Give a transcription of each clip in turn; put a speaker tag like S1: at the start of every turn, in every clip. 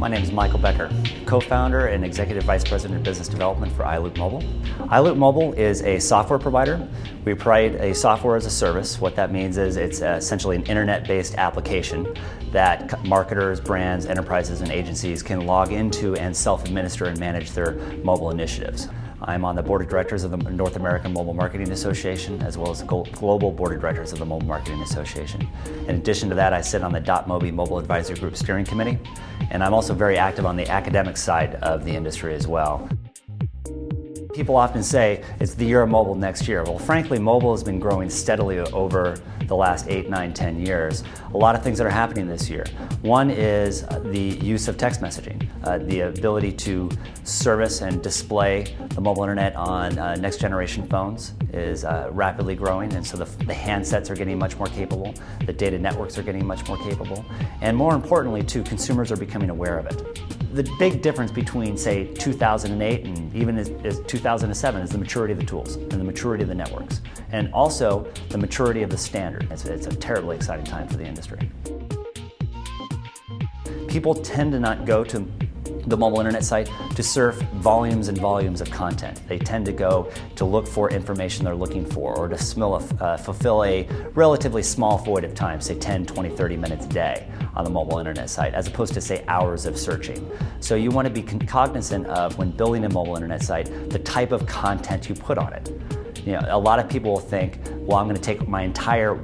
S1: My name is Michael Becker, co-founder and executive vice president of business development for iLoop Mobile. iLoop Mobile is a software provider. We provide a software as a service. What that means is it's essentially an internet-based application that marketers, brands, enterprises, and agencies can log into and self-administer and manage their mobile initiatives. I'm on the board of directors of the North American Mobile Marketing Association, as well as the global board of directors of the Mobile Marketing Association. In addition to that, I sit on the .mobi Mobile Advisory Group Steering Committee, and I'm also very active on the academic side of the industry as well. People often say it's the year of mobile next year. Well, frankly, mobile has been growing steadily over the last 8, 9, 10 years. A lot of things that are happening this year. One is the use of text messaging, the ability to service and display the mobile internet on next generation phones is rapidly growing, and so the handsets are getting much more capable, the data networks are getting much more capable, and more importantly too, consumers are becoming aware of it. The big difference between, say, 2008 and even as 2007 is the maturity of the tools and the maturity of the networks, and also the maturity of the standard. It's a terribly exciting time for the industry. People tend to not go to the mobile internet site to surf volumes and volumes of content. They tend to go to look for information they're looking for, or to fulfill a relatively small void of time, say 10, 20, 30 minutes a day on the mobile internet site, as opposed to, say, hours of searching. So you want to be cognizant of, when building a mobile internet site, the type of content you put on it. You know, a lot of people will think, well, I'm going to take my entire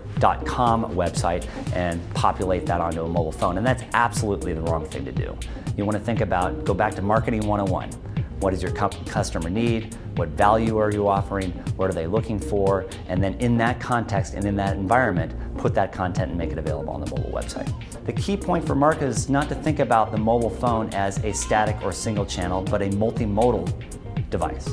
S1: .com website and populate that onto a mobile phone, and that's absolutely the wrong thing to do. You want to think about, go back to marketing 101. What does your customer need? What value are you offering? What are they looking for? And then in that context and in that environment, put that content and make it available on the mobile website. The key point for marketers is not to think about the mobile phone as a static or single channel, but a multi-modal device.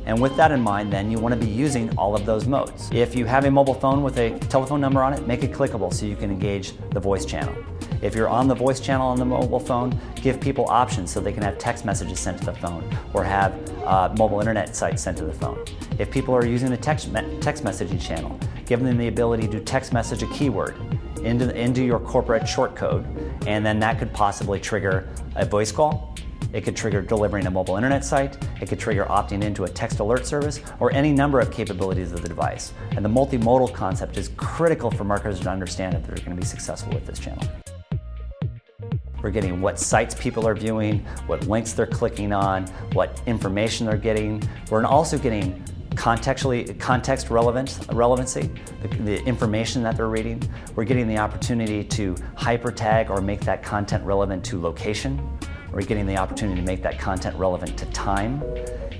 S1: And with that in mind, then you want to be using all of those modes. If you have a mobile phone with a telephone number on it, make it clickable so you can engage the voice channel. If you're on the voice channel on the mobile phone, give people options so they can have text messages sent to the phone or have mobile internet sites sent to the phone. If people are using the text messaging channel, give them the ability to text message a keyword into your corporate short code, and then that could possibly trigger a voice call. It could trigger delivering a mobile internet site, it could trigger opting into a text alert service, or any number of capabilities of the device. And the multimodal concept is critical for marketers to understand if they're going to be successful with this channel. We're getting what sites people are viewing, what links they're clicking on, what information they're getting. We're also getting context relevancy, the information that they're reading. We're getting the opportunity to hypertag or make that content relevant to location. We're getting the opportunity to make that content relevant to time.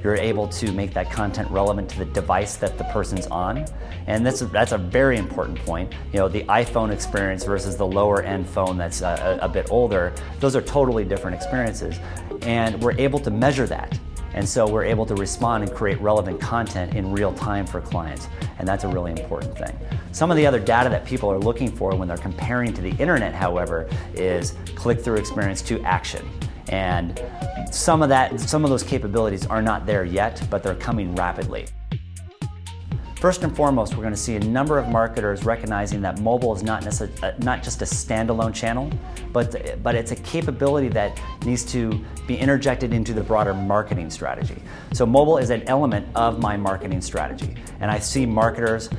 S1: You're able to make that content relevant to the device that the person's on. And that's a very important point. You know, the iPhone experience versus the lower end phone that's a bit older, those are totally different experiences. And we're able to measure that. And so we're able to respond and create relevant content in real time for clients. And that's a really important thing. Some of the other data that people are looking for when they're comparing to the internet, however, is click-through experience to action. And some of those capabilities are not there yet, but they're coming rapidly. First and foremost, we're going to see a number of marketers recognizing that mobile is not just a standalone channel, but it's a capability that needs to be interjected into the broader marketing strategy. So mobile is an element of my marketing strategy, and I see marketers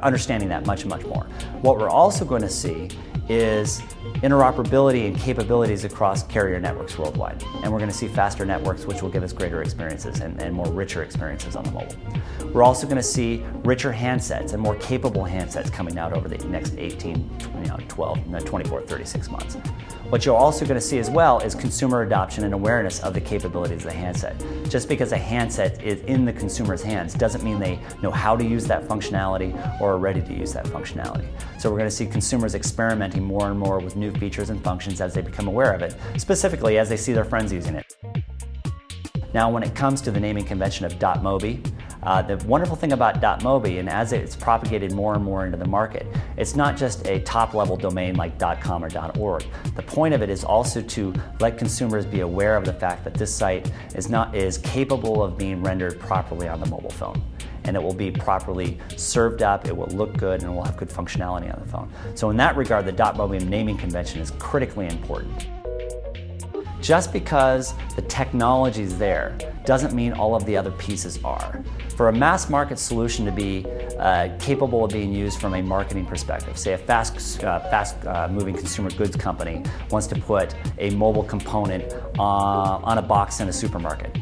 S1: understanding that much, much more. What we're also going to see is interoperability and capabilities across carrier networks worldwide. And we're going to see faster networks, which will give us greater experiences and more richer experiences on the mobile. We're also going to see richer handsets and more capable handsets coming out over the next 18, 12, 24, 36 months. What you're also going to see as well is consumer adoption and awareness of the capabilities of the handset. Just because a handset is in the consumer's hands doesn't mean they know how to use that functionality or are ready to use that functionality. So we're going to see consumers experimenting more and more with new features and functions as they become aware of it, specifically as they see their friends using it. Now, when it comes to the naming convention of .mobi, the wonderful thing about .mobi, and as it's propagated more and more into the market, it's not just a top-level domain like .com or .org. The point of it is also to let consumers be aware of the fact that this site is capable of being rendered properly on the mobile phone. And it will be properly served up, it will look good, and it will have good functionality on the phone. So in that regard, the .mobi naming convention is critically important. Just because the technology is there doesn't mean all of the other pieces are. For a mass market solution to be capable of being used from a marketing perspective, say a fast moving consumer goods company wants to put a mobile component on a box in a supermarket.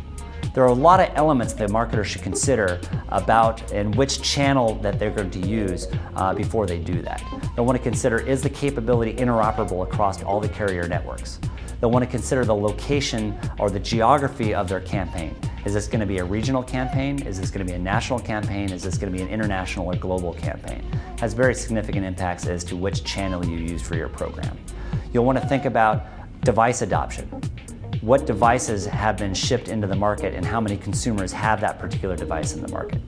S1: There are a lot of elements that marketers should consider about and which channel that they're going to use before they do that. They'll want to consider, is the capability interoperable across all the carrier networks? They'll want to consider the location or the geography of their campaign. Is this going to be a regional campaign? Is this going to be a national campaign? Is this going to be an international or global campaign? It has very significant impacts as to which channel you use for your program. You'll want to think about device adoption. What devices have been shipped into the market and how many consumers have that particular device in the market.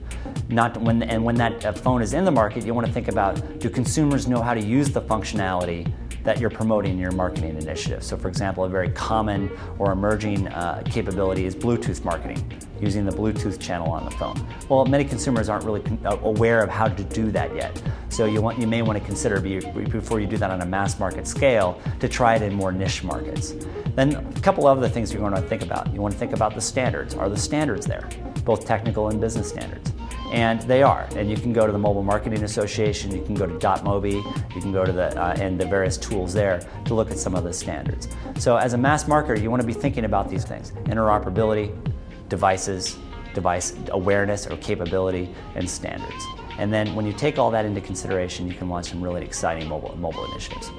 S1: When that phone is in the market, you want to think about, do consumers know how to use the functionality that you're promoting in your marketing initiative? So for example, a very common or emerging capability is Bluetooth marketing, using the Bluetooth channel on the phone. Well, many consumers aren't really aware of how to do that yet. So you may want to consider, before you do that on a mass market scale, to try it in more niche markets. Then a couple other things you're going to think about. You want to think about the standards. Are the standards there? Both technical and business standards. And they are. And you can go to the Mobile Marketing Association, you can go to .mobi, you can go to the various tools there to look at some of the standards. So as a mass marketer, you want to be thinking about these things: interoperability, devices, device awareness or capability, and standards. And then when you take all that into consideration, you can launch some really exciting mobile initiatives.